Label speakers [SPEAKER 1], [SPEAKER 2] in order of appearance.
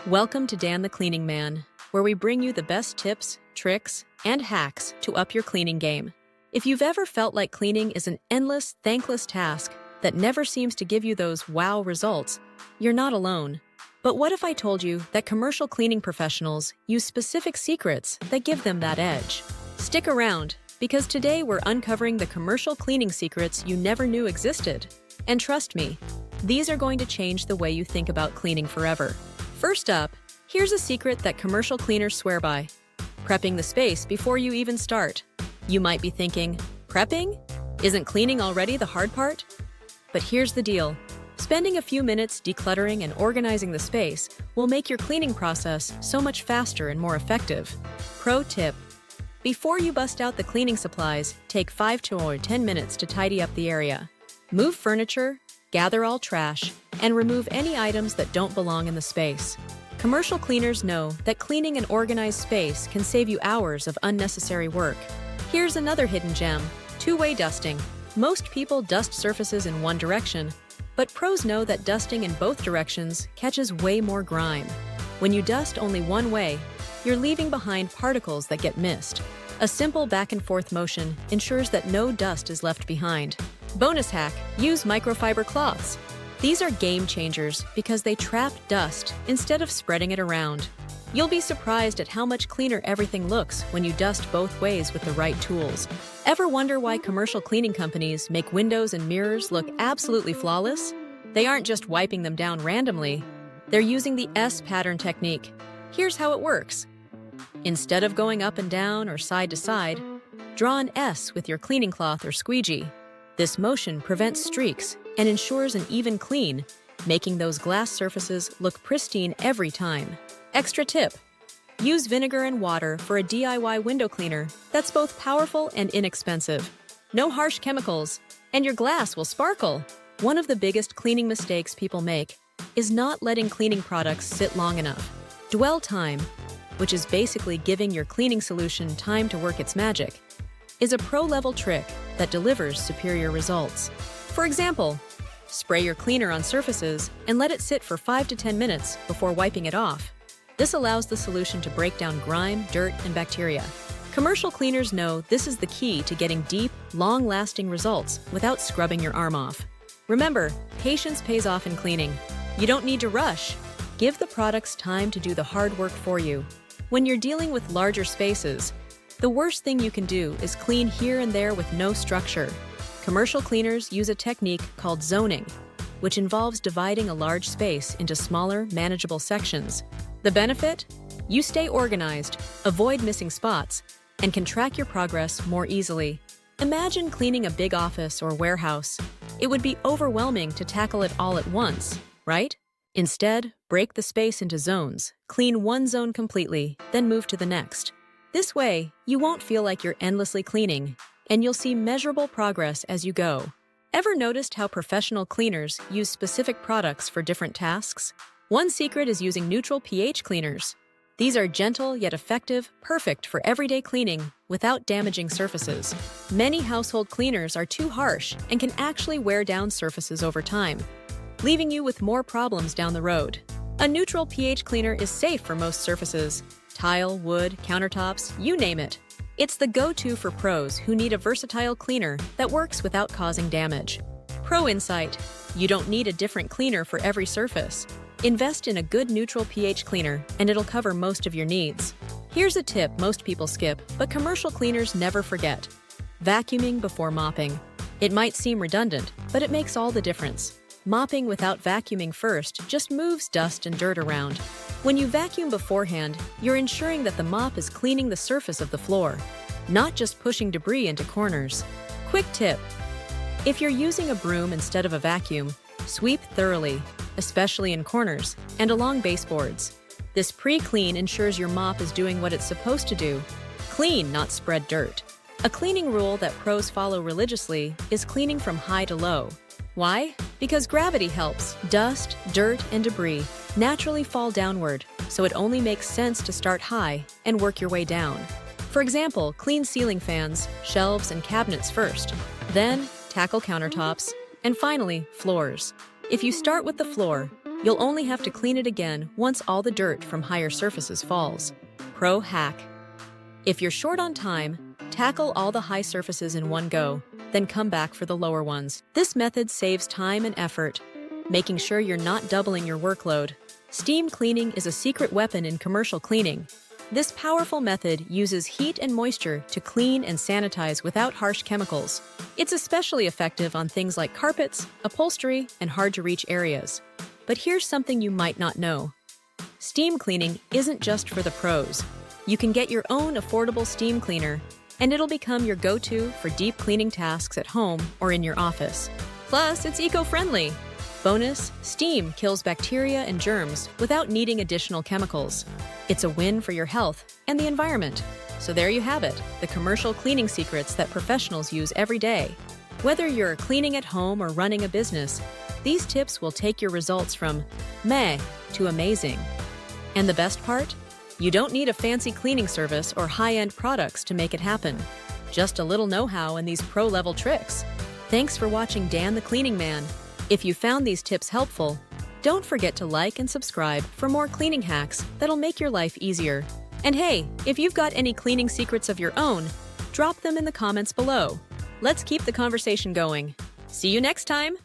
[SPEAKER 1] Welcome to Dan the Cleaning Man, where we bring you the best tips, tricks, and hacks to up your cleaning game. If you've ever felt like cleaning is an endless, thankless task that never seems to give you those wow results, you're not alone. But what if I told you that commercial cleaning professionals use specific secrets that give them that edge? Stick around, because today we're uncovering the commercial cleaning secrets you never knew existed. And trust me, these are going to change the way you think about cleaning forever. First up, here's a secret that commercial cleaners swear by: prepping the space before you even start. You might be thinking, prepping? Isn't cleaning already the hard part? But here's the deal. Spending a few minutes decluttering and organizing the space will make your cleaning process so much faster and more effective. Pro tip: before you bust out the cleaning supplies, take 5 to 10 minutes to tidy up the area. Move furniture, gather all trash, and remove any items that don't belong in the space. Commercial cleaners know that cleaning an organized space can save you hours of unnecessary work. Here's another hidden gem: two-way dusting. Most people dust surfaces in one direction, but pros know that dusting in both directions catches way more grime. When you dust only one way, you're leaving behind particles that get missed. A simple back-and-forth motion ensures that no dust is left behind. Bonus hack: use microfiber cloths. These are game changers because they trap dust instead of spreading it around. You'll be surprised at how much cleaner everything looks when you dust both ways with the right tools. Ever wonder why commercial cleaning companies make windows and mirrors look absolutely flawless? They aren't just wiping them down randomly. They're using the S pattern technique. Here's how it works. Instead of going up and down or side to side, draw an S with your cleaning cloth or squeegee. This motion prevents streaks and ensures an even clean, making those glass surfaces look pristine every time. Extra tip: use vinegar and water for a DIY window cleaner that's both powerful and inexpensive. No harsh chemicals, and your glass will sparkle. One of the biggest cleaning mistakes people make is not letting cleaning products sit long enough. Dwell time, which is basically giving your cleaning solution time to work its magic, is a pro-level trick that delivers superior results. For example, spray your cleaner on surfaces and let it sit for 5 to 10 minutes before wiping it off. This allows the solution to break down grime, dirt, and bacteria. Commercial cleaners know this is the key to getting deep, long-lasting results without scrubbing your arm off. Remember, patience pays off in cleaning. You don't need to rush. Give the products time to do the hard work for you. When you're dealing with larger spaces, the worst thing you can do is clean here and there with no structure. Commercial cleaners use a technique called zoning, which involves dividing a large space into smaller, manageable sections. The benefit? You stay organized, avoid missing spots, and can track your progress more easily. Imagine cleaning a big office or warehouse. It would be overwhelming to tackle it all at once, right? Instead, break the space into zones, clean one zone completely, then move to the next. This way, you won't feel like you're endlessly cleaning, and you'll see measurable progress as you go. Ever noticed how professional cleaners use specific products for different tasks? One secret is using neutral pH cleaners. These are gentle yet effective, perfect for everyday cleaning without damaging surfaces. Many household cleaners are too harsh and can actually wear down surfaces over time, leaving you with more problems down the road. A neutral pH cleaner is safe for most surfaces: tile, wood, countertops, you name it. It's the go-to for pros who need a versatile cleaner that works without causing damage. Pro insight: you don't need a different cleaner for every surface. Invest in a good neutral pH cleaner and it'll cover most of your needs. Here's a tip most people skip, but commercial cleaners never forget: vacuuming before mopping. It might seem redundant, but it makes all the difference. Mopping without vacuuming first just moves dust and dirt around. When you vacuum beforehand, you're ensuring that the mop is cleaning the surface of the floor, not just pushing debris into corners. Quick tip: if you're using a broom instead of a vacuum, sweep thoroughly, especially in corners and along baseboards. This pre-clean ensures your mop is doing what it's supposed to do: clean, not spread dirt. A cleaning rule that pros follow religiously is cleaning from high to low. Why? Because gravity helps. Dust, dirt, and debris naturally fall downward, so it only makes sense to start high and work your way down. For example, clean ceiling fans, shelves, and cabinets first. Then, tackle countertops, and finally, floors. If you start with the floor, You'll only have to clean it again once all the dirt from higher surfaces falls. Pro hack. If you're short on time, tackle all the high surfaces in one go, then come back for the lower ones. This method saves time and effort, making sure you're not doubling your workload. Steam cleaning is a secret weapon in commercial cleaning. This powerful method uses heat and moisture to clean and sanitize without harsh chemicals. It's especially effective on things like carpets, upholstery, and hard-to-reach areas. But here's something you might not know. Steam cleaning isn't just for the pros. You can get your own affordable steam cleaner, and it'll become your go-to for deep cleaning tasks at home or in your office. Plus, it's eco-friendly. Bonus, steam kills bacteria and germs without needing additional chemicals. It's a win for your health and the environment. So there you have it, the commercial cleaning secrets that professionals use every day. Whether you're cleaning at home or running a business, these tips will take your results from meh to amazing. And the best part? You don't need a fancy cleaning service or high-end products to make it happen. Just a little know-how and these pro-level tricks. Thanks for watching Dan the Cleaning Man. If you found these tips helpful, don't forget to like and subscribe for more cleaning hacks that'll make your life easier. And hey, if you've got any cleaning secrets of your own, drop them in the comments below. Let's keep the conversation going. See you next time!